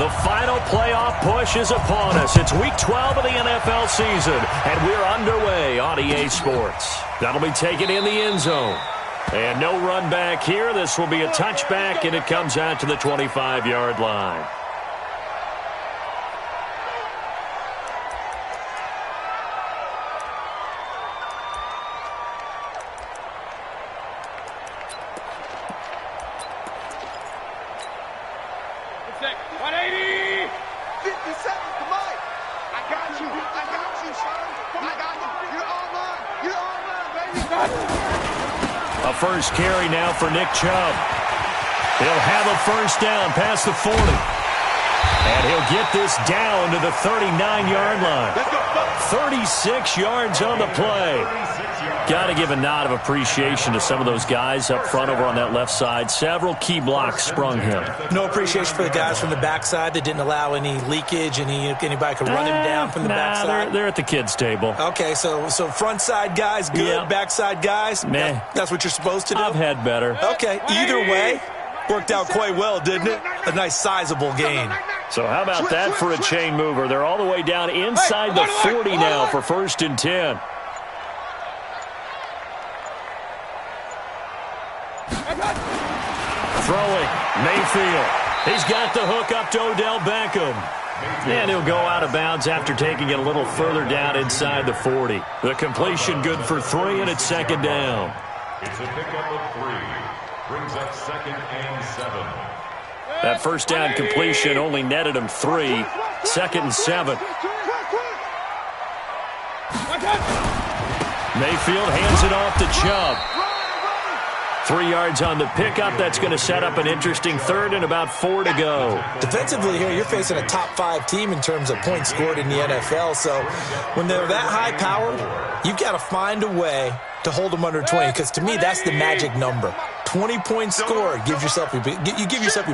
The final playoff push is upon us. It's Week 12 of the NFL season, and we're underway on EA Sports. That'll be taken in the end zone. And no run back here. This will be a touchback, and it comes out to the 25-yard line. A first carry now for Nick Chubb. He'll have a first down past the 40. And he'll get this down to the 39-yard line. 36 yards on the play. Got to give a nod of appreciation to some of those guys up front over on that left side. Several key blocks sprung him. No appreciation for the guys from the backside that didn't allow any leakage, and anybody could run him down from the backside. They're at the kids' table. Okay, so front side guys good, yeah. Backside guys, meh. That's what you're supposed to do? I've had better. Okay, either way, worked out quite well, didn't it? A nice sizable gain. So how about that for a chain mover? They're all the way down inside the 40 now for 1st and 10. Throwing, Mayfield. He's got the hook up to Odell Beckham. And he'll go out of bounds after taking it a little further down inside the 40. The completion good for 3, and it's 2nd down. It's a pickup of 3. Brings up 2nd and 7. That first down completion only netted him 3. 2nd and 7. Mayfield hands it off to Chubb. 3 yards on the pickup. That's going to set up an interesting 3rd and about 4 to go. Defensively here, you're facing a top 5 team in terms of points scored in the NFL. So when they're that high powered, you've got to find a way to hold them under 20, because to me, that's the magic number. 20 points scored, you give yourself your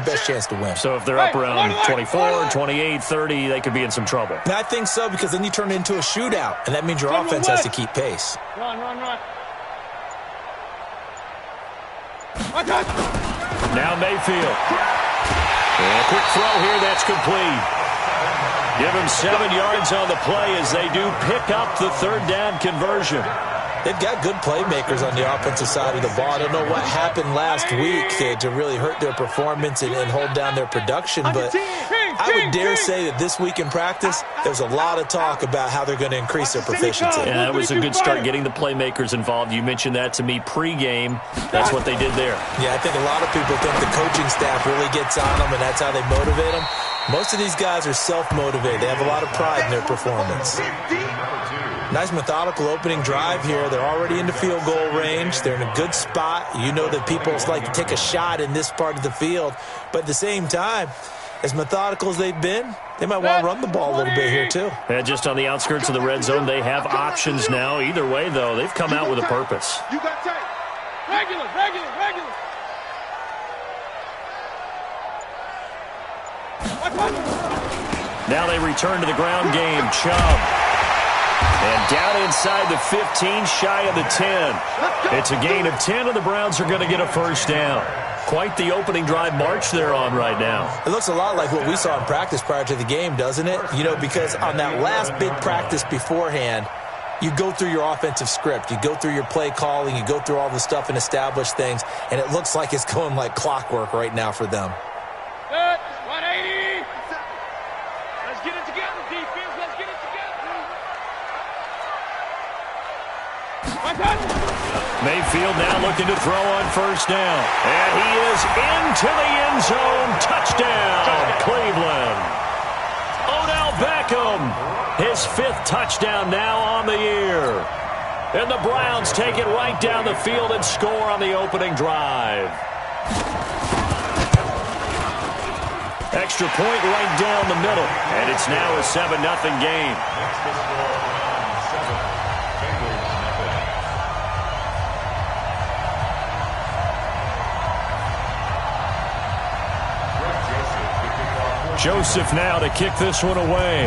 best chance to win. So if they're up around 24, 28, 30, they could be in some trouble. And I think so, because then you turn it into a shootout, and that means your offense has to keep pace. Run. Now Mayfield. And a quick throw here, that's complete. Give him 7 yards on the play as they do pick up the 3rd down conversion. They've got good playmakers on the offensive side of the ball. I don't know what happened last week to really hurt their performance and hold down their production, but I would dare say that this week in practice, there's a lot of talk about how they're going to increase their proficiency. Yeah, that was a good start getting the playmakers involved. You mentioned that to me pregame. That's what they did there. Yeah, I think a lot of people think the coaching staff really gets on them, and that's how they motivate them. Most of these guys are self-motivated. They have a lot of pride in their performance. Nice methodical opening drive here. They're already in the field goal range. They're in a good spot. You know that people like to take a shot in this part of the field. But at the same time, as methodical as they've been, they might want to run the ball a little bit here too. Yeah, just on the outskirts of the red zone, they have options now. Either way, though, they've come out with a purpose. You got tape. Regular. Now they return to the ground game. Chubb. And down inside the 15, shy of the 10. It's a gain of 10, and the Browns are going to get a first down. Quite the opening drive march they're on right now. It looks a lot like what we saw in practice prior to the game, doesn't it? You know, because on that last big practice beforehand, you go through your offensive script. You go through your play calling. You go through all the stuff and establish things. And it looks like it's going like clockwork right now for them. 180. Let's get it together, defense. Let's get it together. Mayfield now looking to throw on first down. And he is into the end zone. Touchdown, Cleveland. Odell Beckham, his 5th touchdown now on the year. And the Browns take it right down the field and score on the opening drive. Extra point right down the middle. And it's now a 7-0 game. Joseph now to kick this one away.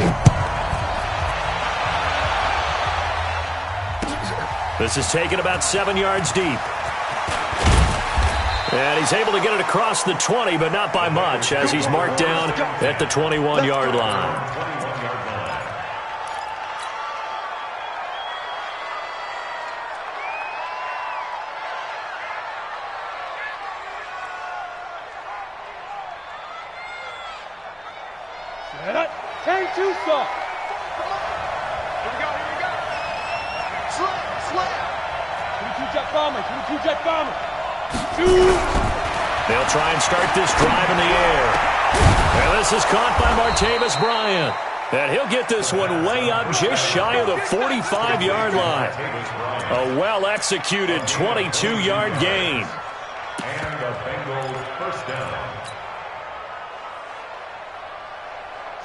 This is taken about 7 yards deep. And he's able to get it across the 20, but not by much, as he's marked down at the 21-yard line. Turn too soft. Here we go. Slip. 22 jet bomber. They'll try and start this drive in the air. And this is caught by Martavis Bryant. And he'll get this one way up just shy of the 45-yard line. A well-executed 22-yard gain. And the Bengals first down.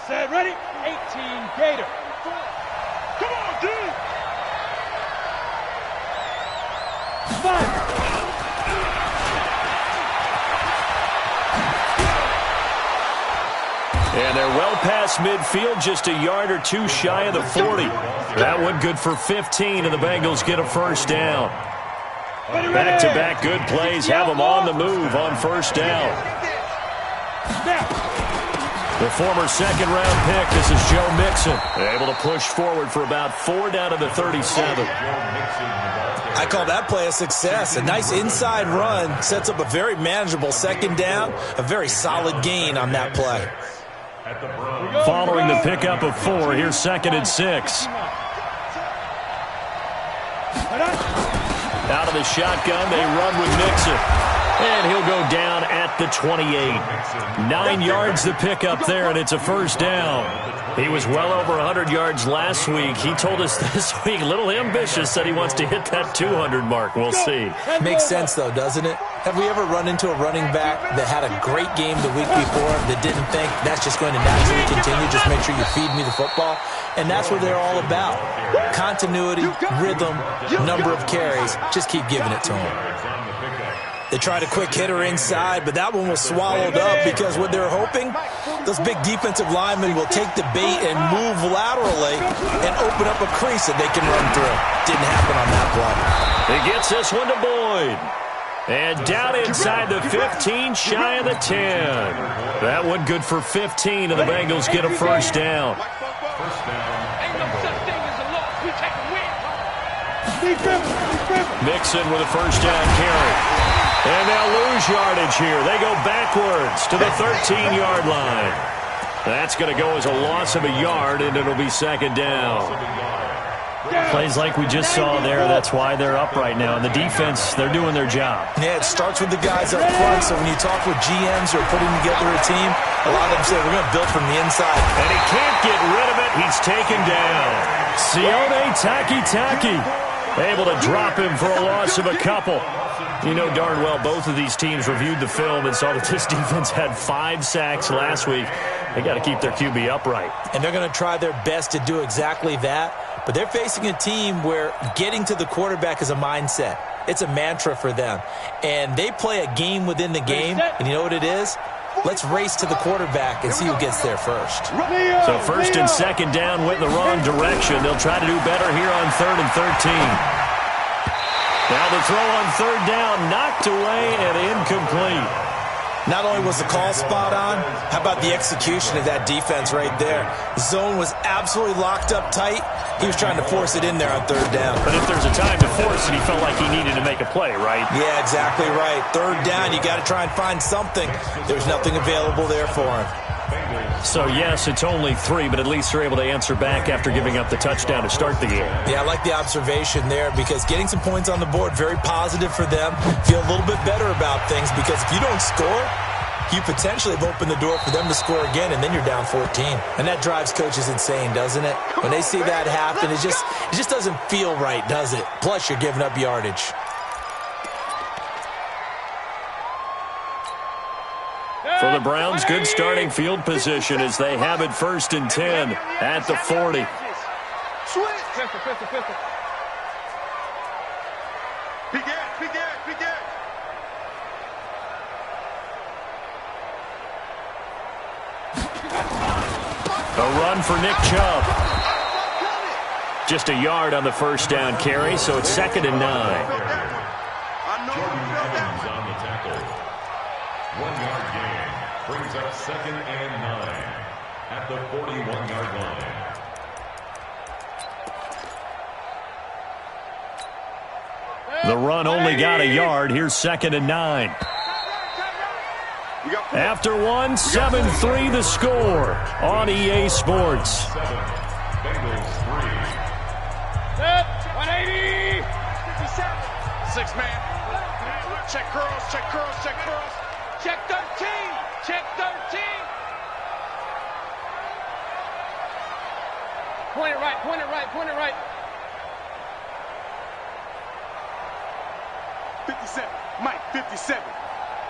Set, ready, 18, Gator. Come on, dude. 5. And they're well past midfield, just a yard or two shy of the 40. That one good for 15, and the Bengals get a first down. Back-to-back good plays have them on the move on first down. The former second-round pick, this is Joe Mixon, able to push forward for about 4 down to the 37. I call that play a success. A nice inside run sets up a very manageable second down, a very solid gain on that play. Following the pickup of 4, here's 2nd and 6. Out of the shotgun, they run with Mixon. And he'll go down at the 28. 9 yards the pickup there, and it's a first down. He was well over 100 yards last week. He told us this week, a little ambitious, said he wants to hit that 200 mark. We'll see. Makes sense, though, doesn't it? Have we ever run into a running back that had a great game the week before that didn't think that's just going to naturally continue? Just make sure you feed me the football. And that's what they're all about. Continuity, rhythm, number of carries. Just keep giving it to them. They tried a quick hitter inside, but that one was swallowed up because what they're hoping, those big defensive linemen will take the bait and move laterally and open up a crease that they can run through. Didn't happen on that play. He gets this one to Boyd. And down inside the 15, shy of the 10. That one good for 15, and the Bengals get a first down. Mixon with a first down carry. And they'll lose yardage here. They go backwards to the 13-yard line. That's going to go as a loss of a yard, and it'll be second down. Plays like we just saw there, that's why they're up right now. And the defense, they're doing their job. Yeah, it starts with the guys up front, so when you talk with GMs who are putting together a team, a lot of them say, we're going to build from the inside. And he can't get rid of it. He's taken down. Sione Takitaki able to drop him for a loss of a couple. You know darn well both of these teams reviewed the film and saw that this defense had 5 sacks last week. They got to keep their QB upright. And they're going to try their best to do exactly that. But they're facing a team where getting to the quarterback is a mindset. It's a mantra for them. And they play a game within the game. And you know what it is? Let's race to the quarterback and see who gets there first. So first and second down went the wrong direction. They'll try to do better here on 3rd and 13. Now the throw on 3rd down, knocked away and incomplete. Not only was the call spot on, how about the execution of that defense right there? The zone was absolutely locked up tight. He was trying to force it in there on 3rd down. But if there's a time to force it, he felt like he needed to make a play, right? Yeah, exactly right. 3rd down, you got to try and find something. There's nothing available there for him. So, yes, it's only 3, but at least they're able to answer back after giving up the touchdown to start the game. Yeah, I like the observation there because getting some points on the board, very positive for them. Feel a little bit better about things because if you don't score, you potentially have opened the door for them to score again, and then you're down 14. And that drives coaches insane, doesn't it? When they see that happen, it just doesn't feel right, does it? Plus, you're giving up yardage. For the Browns, good starting field position as they have it 1st and 10 at the 40. A run for Nick Chubb. Just a yard on the first down carry, so it's 2nd and 9. Jordan Evans on the tackle. second and 9 at the 41-yard line. The run only got a yard. Here's second and 9. After one, 7-3 the score on EA Sports. Bengals 3. 180. 6 man. Check curls, check curls, check curls. Check 13. Check 13. Point it right, point it right, point it right. 57. Mike, 57.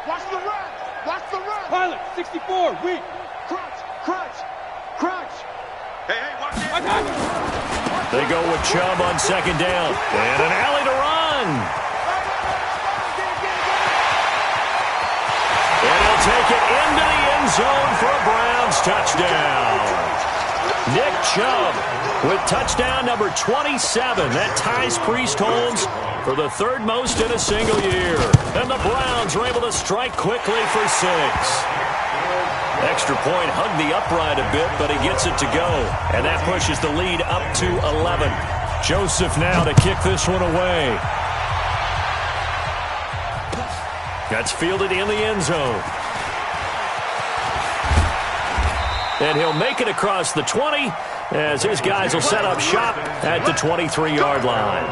Watch the run. Watch the run. Pilot, 64. Weak. Crunch, crunch, crunch. Hey, watch it. They go with Chubb on second down. And an alley to run. And he'll take it into the end zone for a Browns touchdown. Nick Chubb with touchdown number 27. That ties Priest Holmes for the third most in a single year. And the Browns are able to strike quickly for 6. Extra point hugged the upright a bit, but he gets it to go. And that pushes the lead up to 11. Joseph now to kick this one away. That's fielded in the end zone. And he'll make it across the 20 as his guys will set up shop at the 23-yard line.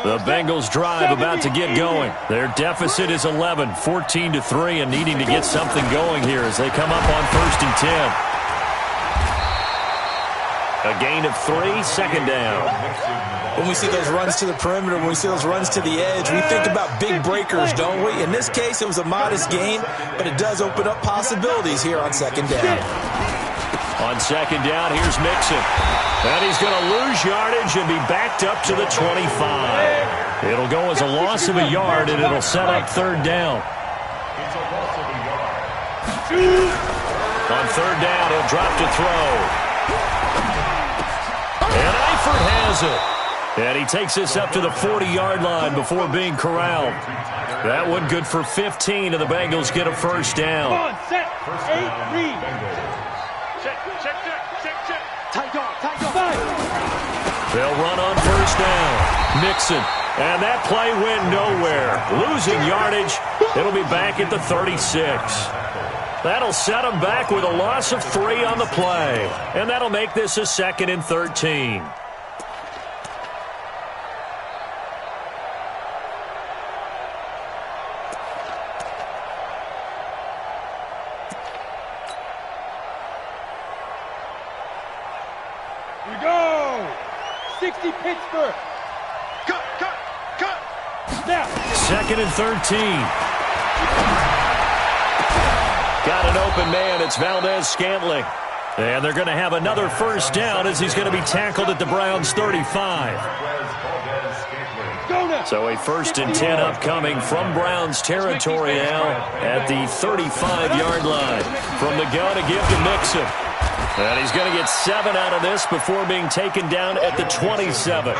The Bengals drive about to get going. Their deficit is 11, 14-3, and needing to get something going here as they come up on 1st and 10. A gain of 3, second down. When we see those runs to the perimeter, when we see those runs to the edge, we think about big breakers, don't we? In this case, it was a modest gain, but it does open up possibilities here on second down. On second down, here's Mixon. And he's going to lose yardage and be backed up to the 25. It'll go as a loss of a yard, and it'll set up third down. On third down, he'll drop to throw. And Eifert has it. And he takes this up to the 40-yard line before being corralled. That one good for 15, and the Bengals get a first down. Come on, set. 8, read. Check. Tight dog. They'll run on first down. Mixon. And that play went nowhere. Losing yardage. It'll be back at the 36. That'll set them back with a loss of 3 on the play. And that'll make this a 2nd and 13. We go. 60 Pittsburgh. Cut. Snap. 2nd and 13. Got an open man. It's Valdez-Scantling. And they're going to have another first down as he's going to be tackled at the Browns' 35. So a 1st and 10 upcoming from Browns territory now at the 35-yard line. From the gun to give to Mixon. And he's going to get 7 out of this before being taken down at the 27.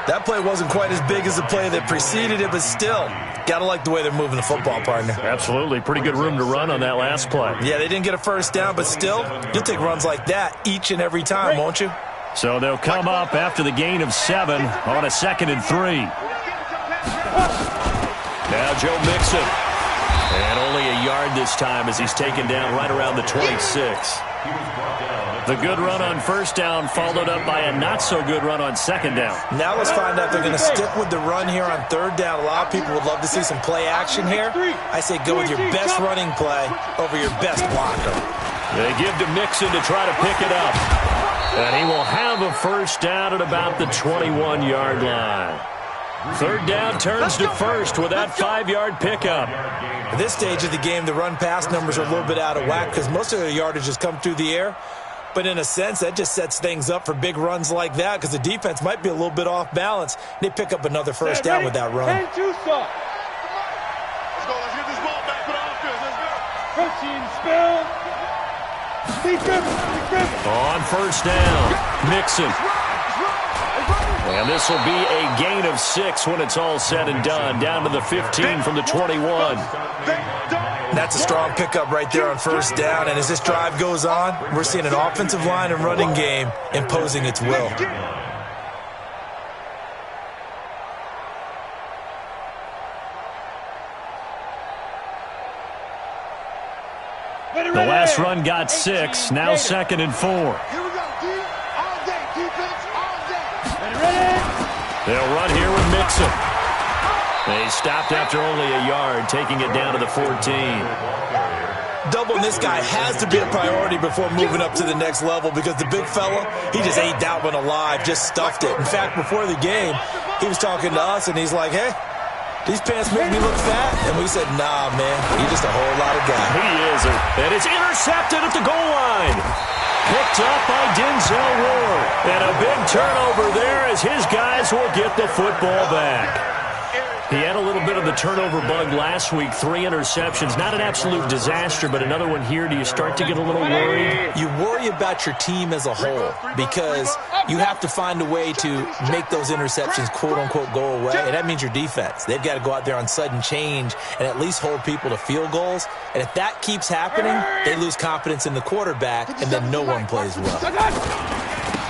That play wasn't quite as big as the play that preceded it, but still, got to like the way they're moving the football, partner. Absolutely. Pretty good room to run on that last play. Yeah, they didn't get a first down, but still, you'll take runs like that each and every time, won't you? So they'll come up after the gain of 7 on a 2nd and 3. Now Joe Mixon. And only a yard this time as he's taken down right around the 26. The good run on first down followed up by a not-so-good run on second down. Now let's find out if they're going to stick with the run here on third down. A lot of people would love to see some play action here. I say go with your best running play over your best blocker. They give to Mixon to try to pick it up. And he will have a first down at about the 21-yard line. Third down turns to first with that 5-yard pickup. At this stage of the game, the run-pass numbers are a little bit out of whack because most of their yardage has come through the air. But in a sense, that just sets things up for big runs like that because the defense might be a little bit off balance. They pick up another first down with that run. Let's go. Let's get this ball back for the offense. Let's go. Protein spill. Be driven. On first down, Mixon. And this will be a gain of 6 when it's all said and done. Down to the 15 from the 21. That's a strong pickup right there on first down. And as this drive goes on, we're seeing an offensive line and running game imposing its will. The last run got 6. Now 2nd and 4. Here we go, D. All day, defense, all day. They'll run here with Mixon. They stopped after only a yard, taking it down to the 14. Doubling this guy has to be a priority before moving up to the next level because the big fella, he just ate that one alive, just stuffed it. In fact, before the game, he was talking to us, and he's like, hey, these pants make me look fat? And we said, nah, man, you're just a whole lot of guy. He is. And it's intercepted at the goal line. Picked up by Denzel Ward. And a big turnover there as his guys will get the football back. He had a little bit of the turnover bug last week, 3 interceptions. Not an absolute disaster, but another one here. Do you start to get a little worried? You worry about your team as a whole because you have to find a way to make those interceptions, quote-unquote, go away, and that means your defense. They've got to go out there on sudden change and at least hold people to field goals, and if that keeps happening, they lose confidence in the quarterback, and then no one plays well.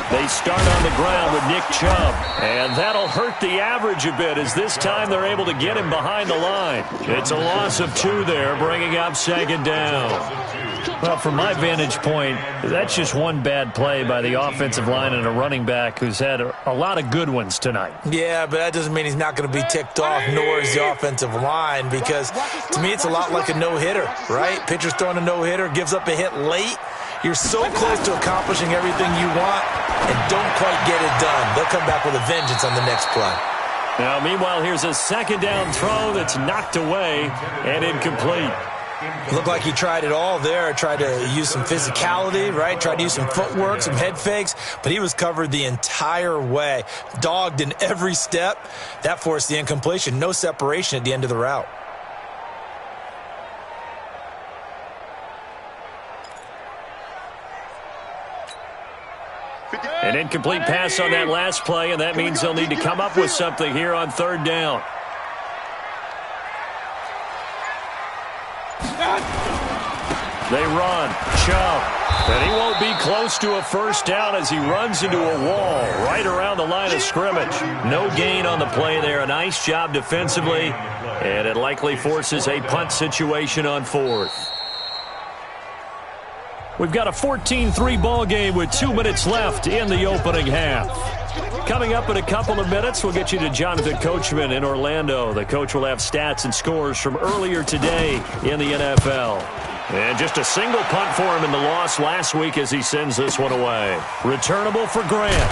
They start on the ground with Nick Chubb, and that'll hurt the average a bit as this time they're able to get him behind the line. It's a loss of 2 there, bringing up 2nd down. Well, from my vantage point, that's just one bad play by the offensive line and a running back who's had a lot of good ones tonight. Yeah, but that doesn't mean he's not going to be ticked off, nor is the offensive line, because to me it's a lot like a no-hitter, right? Pitcher's throwing a no-hitter, gives up a hit late. You're so close to accomplishing everything you want and don't quite get it done. They'll come back with a vengeance on the next play. Now, meanwhile, here's a 2nd down throw that's knocked away and incomplete. Looked like he tried it all there. Tried to use some physicality, right? Tried to use some footwork, some head fakes, but he was covered the entire way. Dogged in every step. That forced the incompletion. No separation at the end of the route. An incomplete pass on that last play, and that means they'll need to come up with something here on 3rd down. They run. Chubb. And he won't be close to a first down as he runs into a wall right around the line of scrimmage. No gain on the play there. A nice job defensively, and it likely forces a punt situation on 4th. We've got a 14-3 ball game with 2 minutes left in the opening half. Coming up in a couple of minutes, we'll get you to Jonathan Coachman in Orlando. The coach will have stats and scores from earlier today in the NFL. And just a single punt for him in the loss last week as he sends this one away. Returnable for Grant.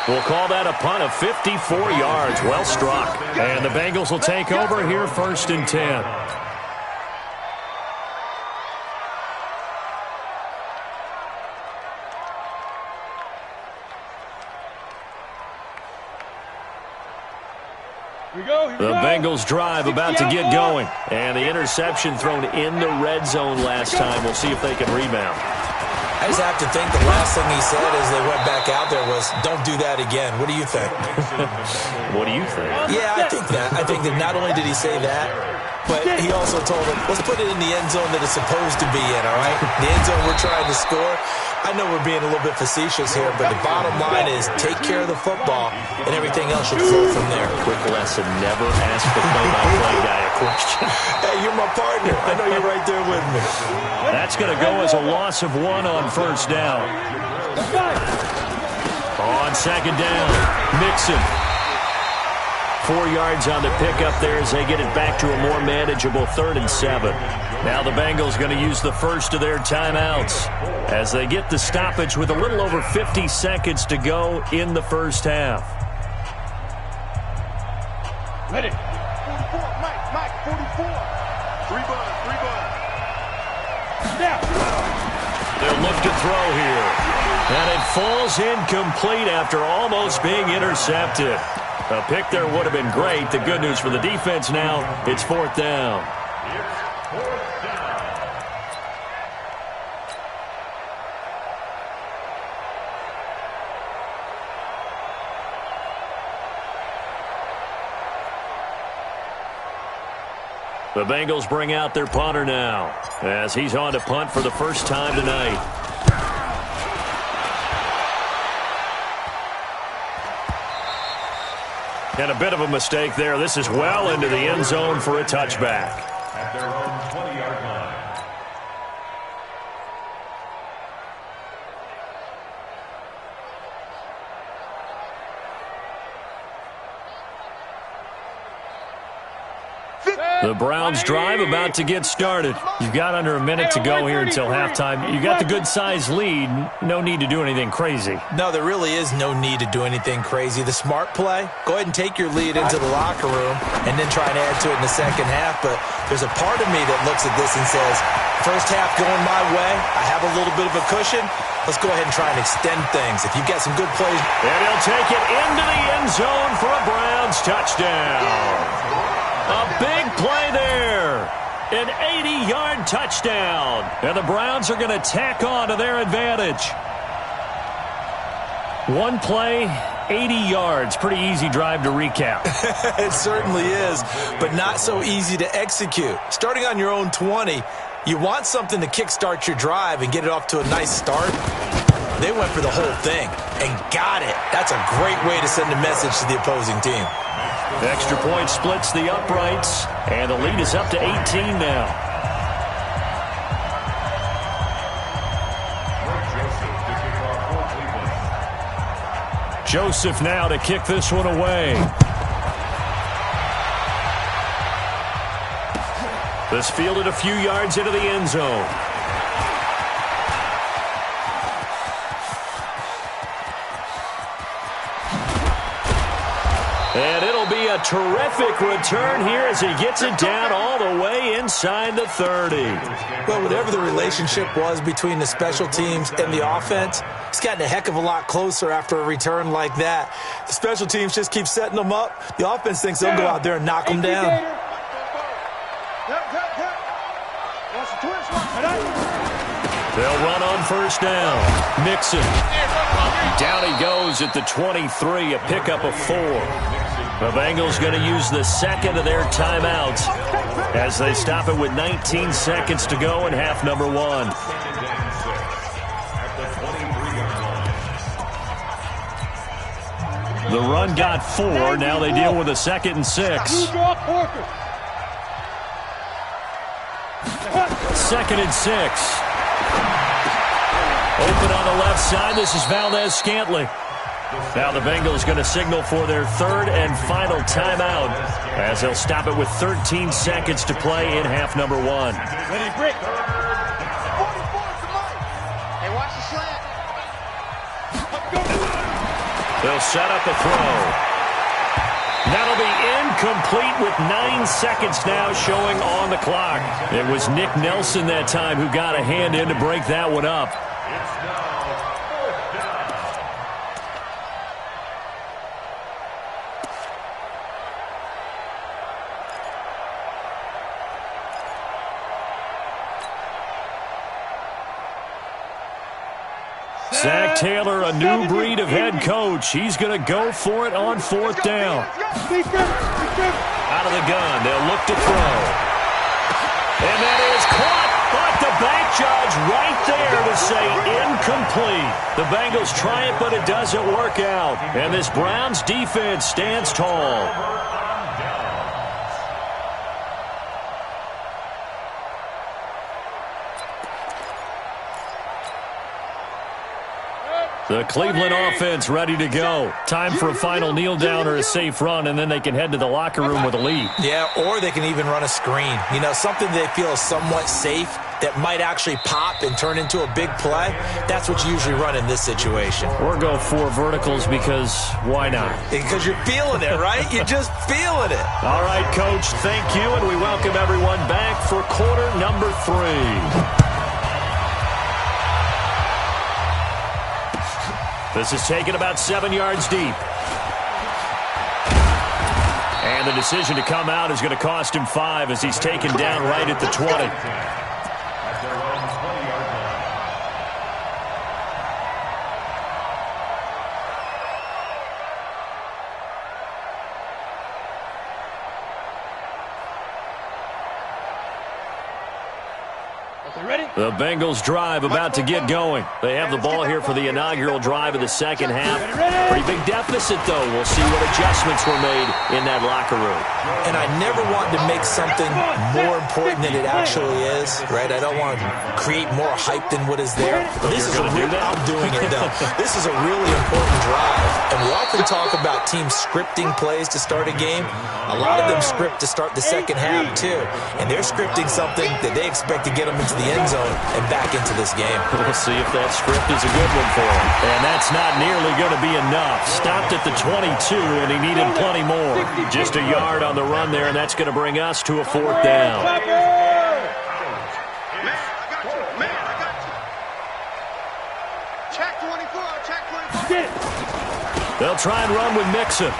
We'll call that a punt of 54 yards. Well struck. And the Bengals will take over here 1st and 10. The Bengals drive about to get going. And the interception thrown in the red zone last time. We'll see if they can rebound. I just have to think the last thing he said as they went back out there was, don't do that again. What do you think? What do you think? Yeah, I think that. I think that not only did he say that, but he also told them, let's put it in the end zone that it's supposed to be in, all right? The end zone we're trying to score. I know we're being a little bit facetious here, but the bottom line is take care of the football, and everything else should flow from there. Quick lesson, never ask the play-by-play guy a question. Hey, you're my partner. I know you're right there with me. That's going to go as a loss of 1 on 1st down. On 2nd down, Mixon. 4 yards on the pickup there as they get it back to a more manageable 3rd and 7. Now the Bengals going to use the first of their timeouts as they get the stoppage with a little over 50 seconds to go in the first half. Ready. 44, Mike, 44. 3 bud. Snap. They'll look to throw here. And it falls incomplete after almost being intercepted. A pick there would have been great. The good news for the defense now, it's 4th down. The Bengals bring out their punter now as he's on to punt for the first time tonight. And a bit of a mistake there. This is well into the end zone for a touchback. At their own 20-yard line. The Browns drive about to get started. You've got under a minute to go here until halftime. You got the good-sized lead. No need to do anything crazy. No, there really is no need to do anything crazy. The smart play, go ahead and take your lead into the locker room and then try and add to it in the second half. But there's a part of me that looks at this and says, first half going my way, I have a little bit of a cushion. Let's go ahead and try and extend things. If you've got some good plays. And he'll take it into the end zone for a Browns touchdown. A big play there. An 80-yard touchdown. And the Browns are going to tack on to their advantage. One play, 80 yards. Pretty easy drive to recap. It certainly is, but not so easy to execute. Starting on your own 20, you want something to kickstart your drive and get it off to a nice start. They went for the whole thing and got it. That's a great way to send a message to the opposing team. Extra point splits the uprights, and the lead is up to 18 now. Joseph now to kick this one away. This fielded a few yards into the end zone. And it'll be a terrific return here as he gets it down all the way inside the 30. Well, whatever the relationship was between the special teams and the offense, it's gotten a heck of a lot closer after a return like that. The special teams just keep setting them up. The offense thinks they'll go out there and knock them down. They'll run on first down. Mixon. Down he goes at the 23, a pickup of 4. The Bengals going to use the second of their timeouts as they stop it with 19 seconds to go in half number 1. The run got 4. Now they deal with a 2nd and 6. 2nd and 6. Open on the left side. This is Valdez-Scantling. Now the Bengals going to signal for their 3rd and final timeout as they'll stop it with 13 seconds to play in half number 1. Ready, break. 44, hey, watch the slant. They'll set up a throw. That'll be incomplete with 9 seconds now showing on the clock. It was Nick Nelson that time who got a hand in to break that one up. Zach Taylor, a new breed of head coach. He's going to go for it on 4th down. Out of the gun, they'll look to throw. And that is caught, but the back judge right there to say incomplete. The Bengals try it, but it doesn't work out. And this Browns defense stands tall. The Cleveland offense ready to go. Time for a final kneel down or a safe run, and then they can head to the locker room with a lead. Yeah, or they can even run a screen. You know, something they feel is somewhat safe that might actually pop and turn into a big play. That's what you usually run in this situation. Or go 4 verticals because why not? Because you're feeling it, right? You're just feeling it. All right, Coach, thank you, and we welcome everyone back for quarter number 3. This is taken about 7 yards deep. And the decision to come out is going to cost him 5 as he's taken down right at the 20. At their own 20-yard line. The Bengals drive about to get going. They have the ball here for the inaugural drive of the second half. Pretty big deficit, though. We'll see what adjustments were made in that locker room. And I never want to make something more important than it actually is, right? I don't want to create more hype than what is there. But this is I'm doing it, though. This is a really important drive. And we often talk about teams scripting plays to start a game. A lot of them script to start the second half, too. And they're scripting something that they expect to get them into the end zone and back into this game. We'll see if that script is a good one for him. And that's not nearly going to be enough. Stopped at the 22, and he needed plenty more. Just a yard on the run there, and that's going to bring us to a fourth down. Check 24, check 24. They'll try and run with Mixon.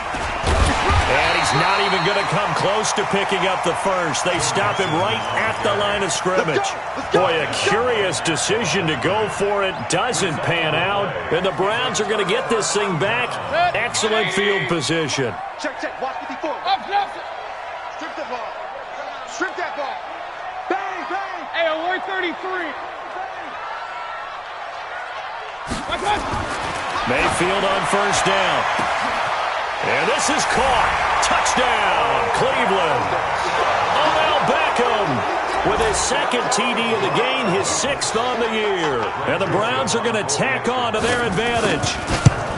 And he's not even going to come close to picking up the first. They stop him right at the line of scrimmage. Boy, a curious decision to go for it. Doesn't pan out. And the Browns are going to get this thing back. Excellent field position. Check, watch 54. Strip the ball. Strip that ball. Bang, bang. Hey, alert 33. Mayfield on first down. And this is caught. Touchdown, Cleveland. Odell Beckham with his second TD of the game, his sixth on the year. And the Browns are going to tack on to their advantage.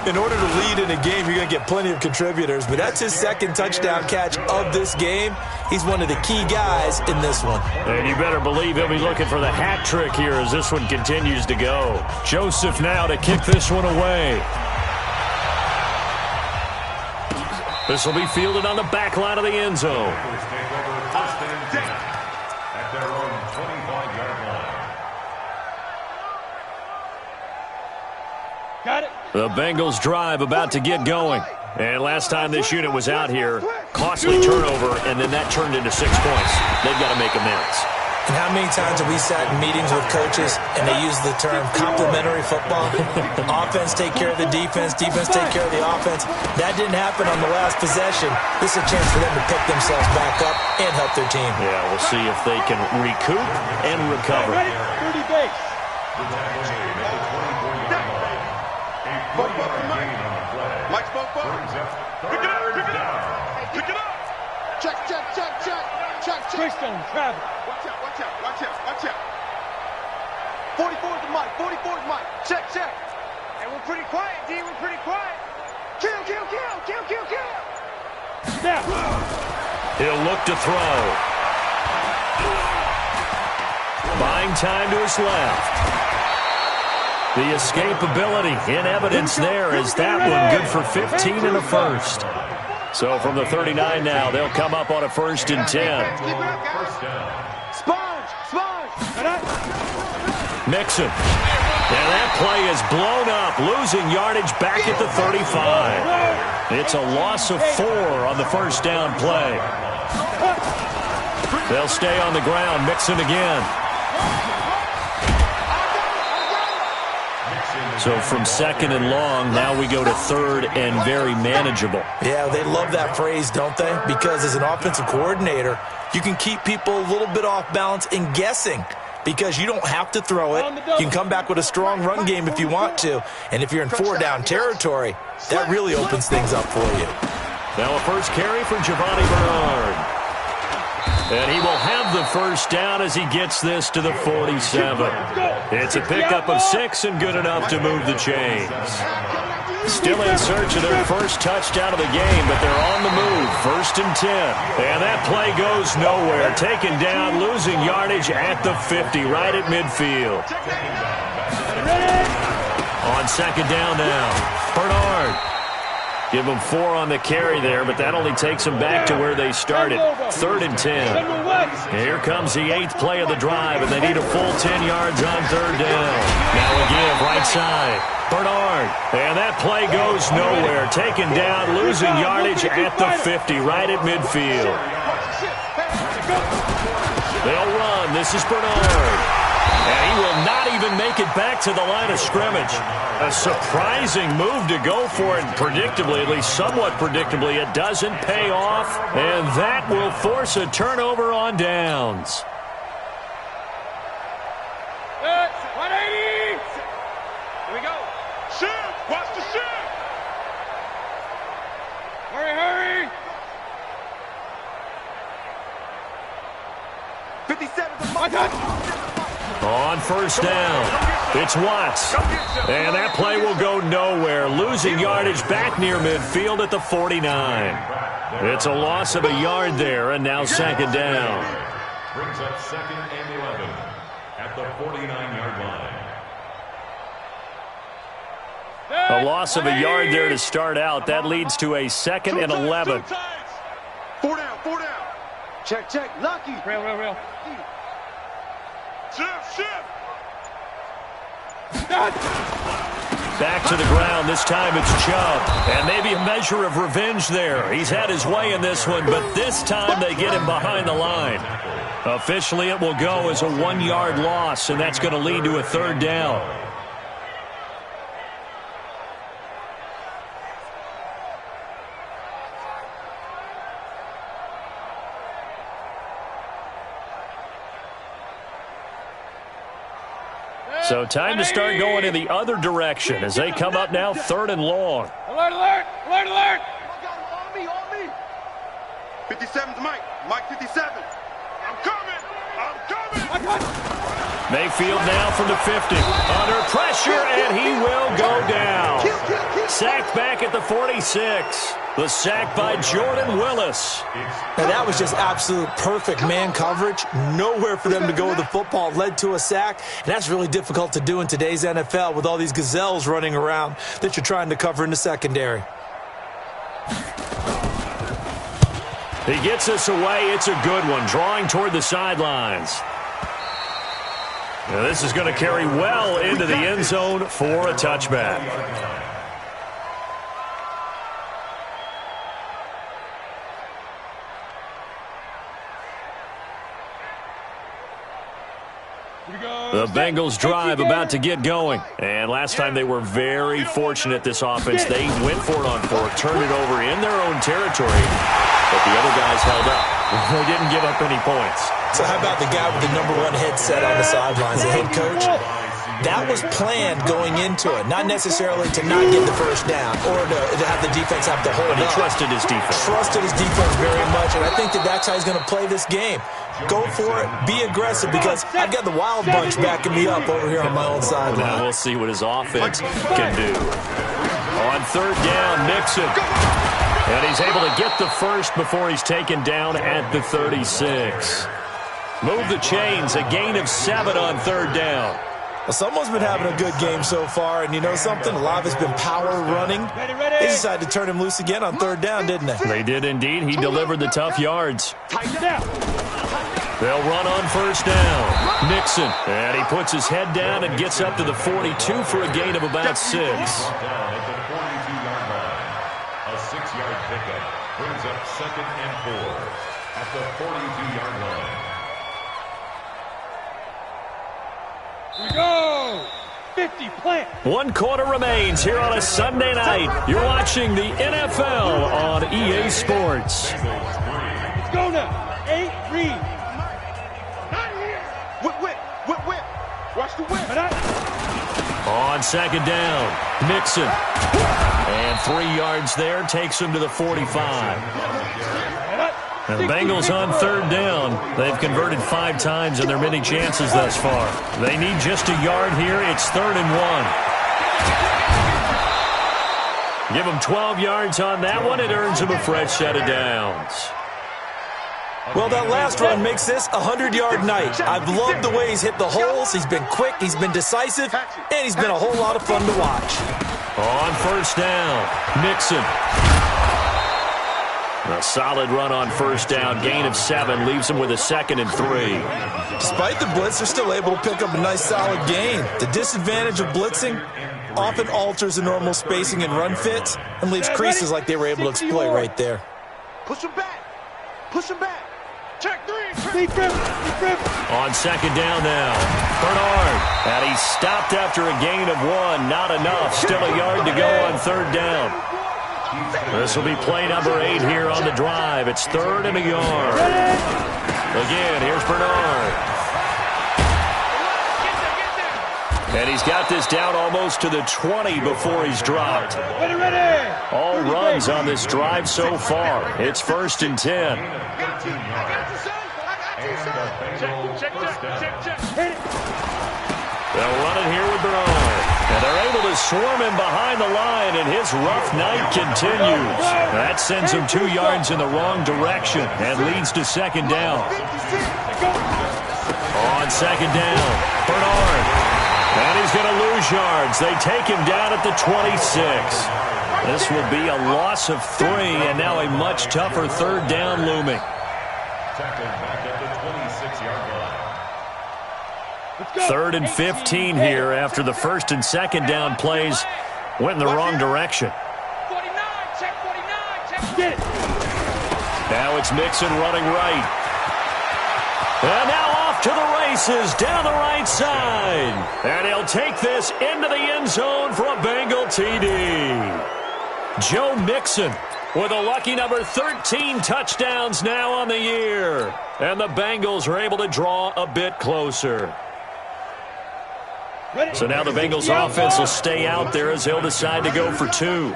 In order to lead in a game, you're going to get plenty of contributors, but that's his second touchdown catch of this game. He's one of the key guys in this one. And you better believe he'll be looking for the hat trick here as this one continues to go. Joseph now to kick this one away. This will be fielded on the back line of the end zone. First and 10 at their own 25-yard line. Got it. The Bengals drive about to get going. And last time this unit was out here, costly turnover, and then that turned into 6 points. They've got to make amends. And how many times have we sat in meetings with coaches and they use the term complementary football? Offense take care of the defense, defense take care of the offense. That didn't happen on the last possession. This is a chance for them to pick themselves back up and help their team. Yeah, we'll see if they can recoup and recover. 30 base. The tackles made at the 24-yard line. A 40-yard gain on the play. Mike's both Brings up Pick it up, third down. Pick it up. Check. Quickstone, travel. Watch out. 44's the mic. Check. Hey, we're pretty quiet, D. We're pretty quiet. Kill. Snap. He'll look to throw. Buying time to his left. The escapability in evidence there is that one good for 15 and a first. So from the 39 now, they'll come up on a 1st and 10. First down. Sponge. Mixon. And that play is blown up, losing yardage back at the 35. It's a loss of 4 on the first down play. They'll stay on the ground. Mixon again. So from second and long, now we go to third and very manageable. Yeah, they love that phrase, don't they? Because as an offensive coordinator, you can keep people a little bit off balance and guessing because you don't have to throw it. You can come back with a strong run game if you want to. And if you're in 4-down territory, that really opens things up for you. Now a first carry for Giovanni Bernard. And he will have the first down as he gets this to the 47. It's a pickup of 6 and good enough to move the chains. Still in search of their first touchdown of the game, but they're on the move. 1st and 10. And that play goes nowhere. Taken down, losing yardage at the 50, right at midfield. On second down now, Bernard. Give them 4 on the carry there, but that only takes them back to where they started. 3rd and 10. Here comes the 8th play of the drive, and they need a full 10 yards on 3rd down. Now again, right side. Bernard. And that play goes nowhere. Taken down, losing yardage at the 50, right at midfield. They'll run. This is Bernard. And he will not even make it back to the line of scrimmage. A surprising move to go for it, predictably, at least somewhat predictably. It doesn't pay off, and that will force a turnover on downs. On first down, it's Watts. And that play will go nowhere, losing yardage back near midfield at the 49. It's a loss of a yard there, and now second down. Brings up 2nd and 11 at the 49-yard line. A loss of a yard there to start out. That leads to a 2nd and 11. 4 down, 4 down. Check, check. Lucky. Real. Shift. Back to the ground. This time it's Chubb. And maybe a measure of revenge there. He's had his way in this one, but this time they get him behind the line. Officially, it will go as a 1-yard loss, and that's going to lead to a third down. So time to start going in the other direction as they come up now 3rd and long. Alert. On me. 57's Mike. Mike 57. I'm coming. Mayfield now from the 50. Under pressure, and he will go down. Sacked back at the 46. The sack by Jordan Willis. Now that was just absolute perfect man coverage. Nowhere for them to go with the football. Led to a sack, and that's really difficult to do in today's NFL with all these gazelles running around that you're trying to cover in the secondary. He gets us away. It's a good one, drawing toward the sidelines. Now this is going to carry well into the end zone for a touchback. The Bengals drive about to get going. And last time they were very fortunate, this offense. They went for it on 4th, turned it over in their own territory. But the other guys held up. They didn't give up any points. So how about the guy with the #1 headset on the sidelines, the head coach? That was planned going into it, not necessarily to not get the first down or to have the defense have to hold up. But he trusted his defense. Trusted his defense very much, and I think that's how he's going to play this game. Go for it. Be aggressive, because I've got the Wild Bunch backing me up over here on my own sideline. Now we'll see what his offense can do. On 3rd down, Nixon. And he's able to get the first before he's taken down at the 36. Move the chains, a gain of 7 on 3rd down. Well, someone's been having a good game so far, and you know something? A lot of it's been power running. They decided to turn him loose again on 3rd down, didn't they? They did indeed. He delivered the tough yards. They'll run on 1st down. Nixon, and he puts his head down and gets up to the 42 for a gain of about 6. Down at the 42-yard line. A 6-yard pickup brings up 2nd and 4 at the 42-yard line. We go! 50 plant. 1 quarter remains here on a Sunday night. You're watching the NFL on EA Sports. Let's go now. 8, read. Not here. Whip. Watch the whip. On 2nd down, Nixon. And 3 yards there takes him to the 45. And the Bengals on 3rd down. They've converted 5 times in their many chances thus far. They need just a yard here. It's 3rd and 1. Give them 12 yards on that one. It earns them a fresh set of downs. Well, that last run makes this a 100-yard night. I've loved the way he's hit the holes. He's been quick, he's been decisive, and he's been a whole lot of fun to watch. On 1st down, Nixon. A solid run on 1st down. Gain of 7 leaves them with a 2nd and 3. Despite the blitz, they're still able to pick up a nice solid gain. The disadvantage of blitzing often alters the normal spacing and run fits and leaves creases like they were able to exploit right there. Push him back. Check 3. On 2nd down now, Bernard. And he stopped after a gain of 1. Not enough. Still a yard to go on 3rd down. This will be play number 8 here on the drive. It's 3rd and a yard. Again, here's Bernard. And he's got this down almost to the 20 before he's dropped. All runs on this drive so far. It's 1st and 10. They'll run it here with their own. And they're able to swarm him behind the line, and his rough night continues. That sends him 2 yards in the wrong direction and leads to second down. On second down, Bernard. And he's going to lose yards. They take him down at the 26. This will be a loss of 3, and now a much tougher third down looming. Tackled back at the 26-yard line. 3rd and 15 here after the first and second down plays went in the wrong direction. 49, check 49, check. Get it. Now it's Mixon running right. And now off to the races down the right side. And he'll take this into the end zone for a Bengal TD. Joe Mixon with a lucky number 13 touchdowns now on the year. And the Bengals are able to draw a bit closer. So now the Bengals offense will stay out there as they'll decide to go for 2.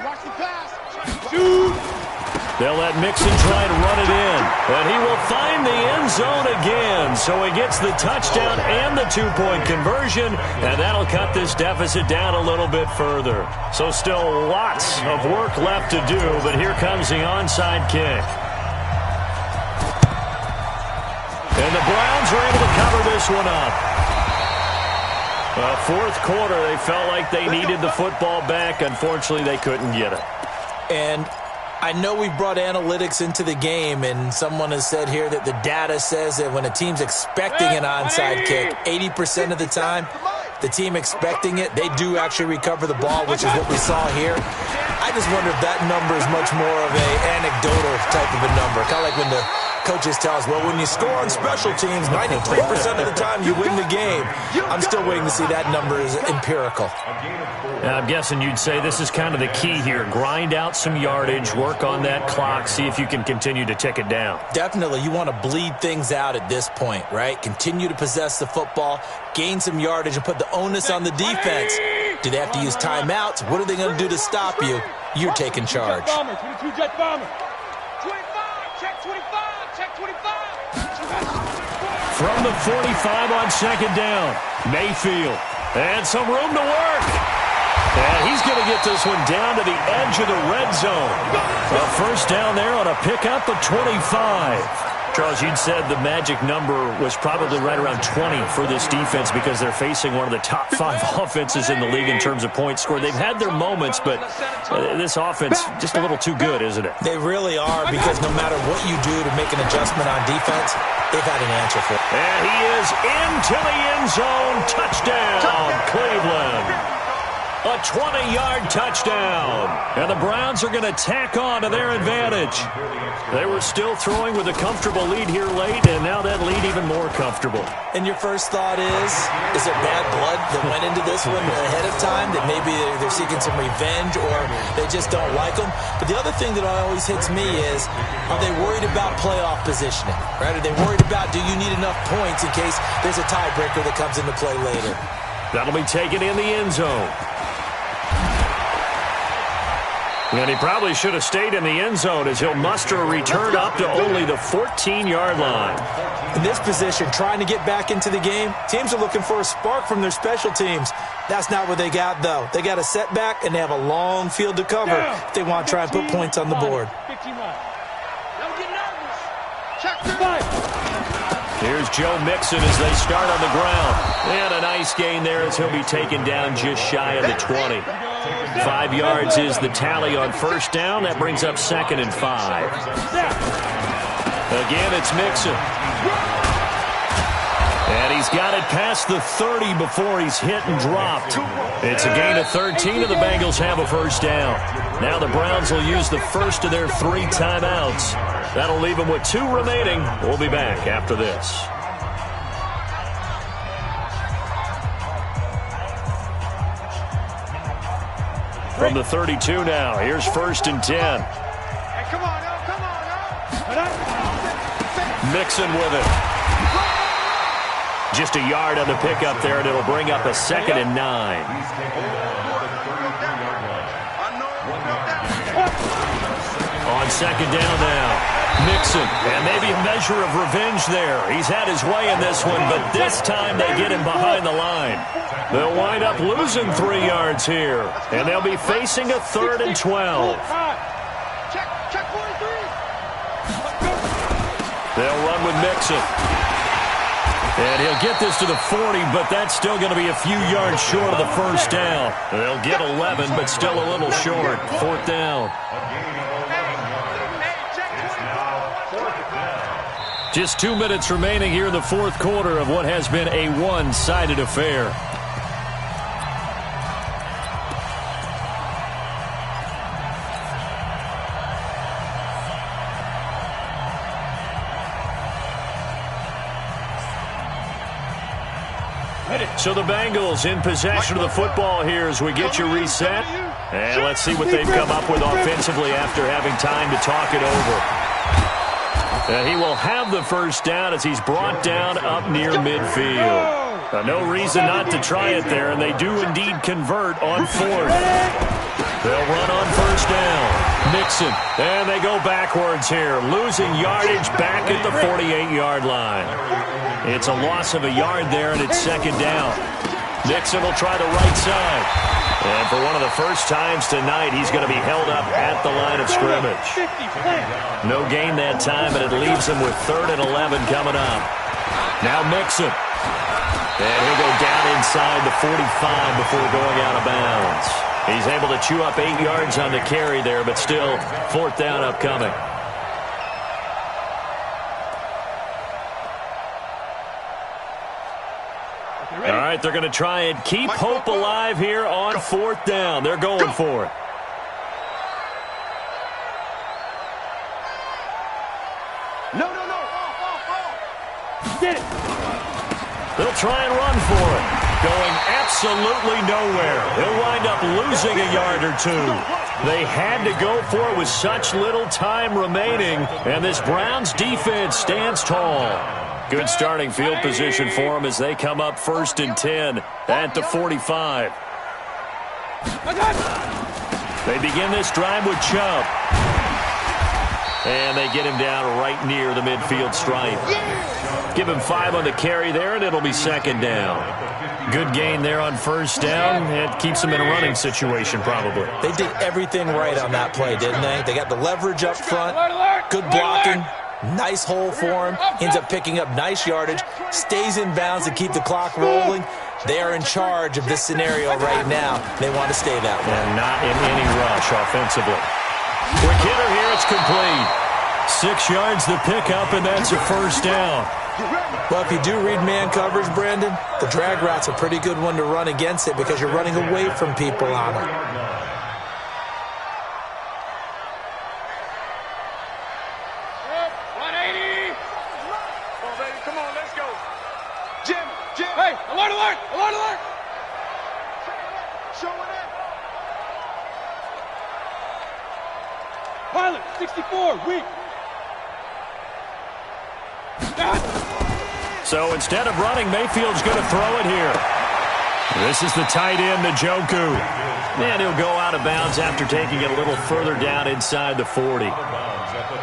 They'll let Mixon try and run it in. And he will find the end zone again. So he gets the touchdown and the 2-point conversion. And that'll cut this deficit down a little bit further. So still lots of work left to do. But here comes the onside kick. And the Browns are able to cover this one up. Fourth quarter, they felt like they needed the football back. Unfortunately, they couldn't get it. And I know we brought analytics into the game, and someone has said here that the data says that when a team's expecting an onside kick, 80% of the time, the team expecting it, they do actually recover the ball, which is what we saw here. I just wonder if that number is much more of an anecdotal type of a number, kind of like when the coaches tell us, well, when you score on special teams, 93% of the time you win the game. I'm still waiting to see that number is empirical. I'm guessing you'd say this is kind of the key here. Grind out some yardage, work on that clock, see if you can continue to tick it down. Definitely. You want to bleed things out at this point, right? Continue to possess the football, gain some yardage, and put the onus on the defense. Do they have to use timeouts? What are they going to do to stop you? You're taking charge. 22 jet bomber. 25, check 25, check 25. From the 45 on second down, Mayfield. And some room to work. And he's going to get this one down to the edge of the red zone. A first down there on a pickup of 25. Charles, you'd said the magic number was probably right around 20 for this defense because they're facing one of the top 5 offenses in the league in terms of points scored. They've had their moments, but this offense just a little too good, isn't it? They really are, because no matter what you do to make an adjustment on defense, they've had an answer for it. And he is into the end zone. Touchdown, Cleveland. A 20-yard touchdown. And the Browns are going to tack on to their advantage. They were still throwing with a comfortable lead here late, and now that lead even more comfortable. And your first thought is there bad blood that went into this one ahead of time, that maybe they're seeking some revenge or they just don't like them? But the other thing that always hits me is, are they worried about playoff positioning? Right? Are they worried about, do you need enough points in case there's a tiebreaker that comes into play later? That'll be taken in the end zone. And he probably should have stayed in the end zone as he'll muster a return up to only the 14-yard line. In this position, trying to get back into the game, teams are looking for a spark from their special teams. That's not what they got, though. They got a setback, and they have a long field to cover if they want to try and put points on the board. Here's Joe Mixon as they start on the ground. And a nice gain there as he'll be taken down just shy of the 20. 5 yards is the tally on first down. That brings up 2nd and 5. Again, it's Mixon. And he's got it past the 30 before he's hit and dropped. It's a gain of 13, and the Bengals have a first down. Now the Browns will use the first of their 3 timeouts. That'll leave them with 2 remaining. We'll be back after this. From the 32 now, here's 1st and 10. Hey, come on, Mixon with it. Just a yard on the pickup there, and it'll bring up a 2nd and 9. On on second down now. Mixon, and maybe a measure of revenge there. He's had his way in this one, but this time they get him behind the line. They'll wind up losing 3 yards here, and they'll be facing a 3rd and 12. Check 43. They'll run with Mixon. And he'll get this to the 40, but that's still going to be a few yards short of the first down. They'll get 11, but still a little short. 4th down. Just 2 minutes remaining here in the 4th quarter of what has been a one-sided affair. So the Bengals in possession of the football here as we get you reset. And let's see what they've come up with offensively after having time to talk it over. He will have the first down as he's brought down up near midfield. No reason not to try it there, and they do indeed convert on 4th. They'll run on first down. Mixon, and they go backwards here, losing yardage back at the 48-yard line. It's a loss of a yard there, and it's second down. Mixon will try the right side. And for one of the first times tonight, he's going to be held up at the line of scrimmage. No gain that time, but it leaves him with 3rd and 11 coming up. Now Mixon. And he'll go down inside the 45 before going out of bounds. He's able to chew up 8 yards on the carry there, but still 4th down upcoming. All right, they're going to try and keep hope alive here on 4th down. They're going for it. No. Get it. They'll try and run for it. Going absolutely nowhere. He'll wind up losing a yard or 2. They had to go for it with such little time remaining, and this Browns defense stands tall. Good starting field position for them as they come up 1st and 10 at the 45. They begin this drive with Chubb. And they get him down right near the midfield stripe. Give him 5 on the carry there, and it'll be second down. Good gain there on first down. It keeps them in a running situation, probably. They did everything right on that play, didn't they? They got the leverage up front, good blocking. Nice hole for him. Ends up picking up nice yardage. Stays in bounds to keep the clock rolling. They are in charge of this scenario right now. They want to stay that way. And not in any rush offensively. Quick hitter here. It's complete. 6 yards the pickup, and that's a first down. Well, if you do read man coverage, Brandon, the drag route's a pretty good one to run against it because you're running away from people on it. Hey, alert, alert, alert, alert. Showing it. Pilot, 64, weak. So instead of running, Mayfield's going to throw it here. This is the tight end, Njoku. And he'll go out of bounds after taking it a little further down inside the 40.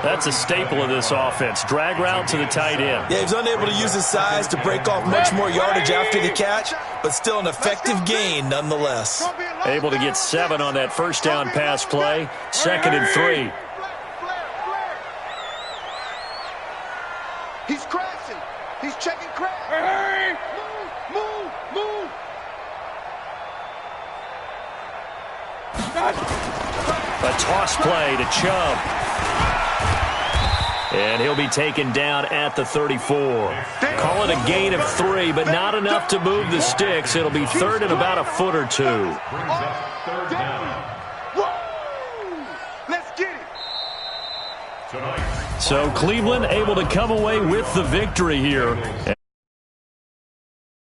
That's a staple of this offense. Drag route to the tight end. Yeah, he was unable to use his size to break off much more yardage after the catch, but still an effective gain nonetheless. Able to get 7 on that first down pass play. 2nd and 3. He's crashing. He's checking crash. Hey! Move, move, move. A toss play to Chubb. And he'll be taken down at the 34. Call it a gain of 3, but not enough to move the sticks. It'll be 3rd and about a foot or 2. Let's get it. So Cleveland able to come away with the victory here.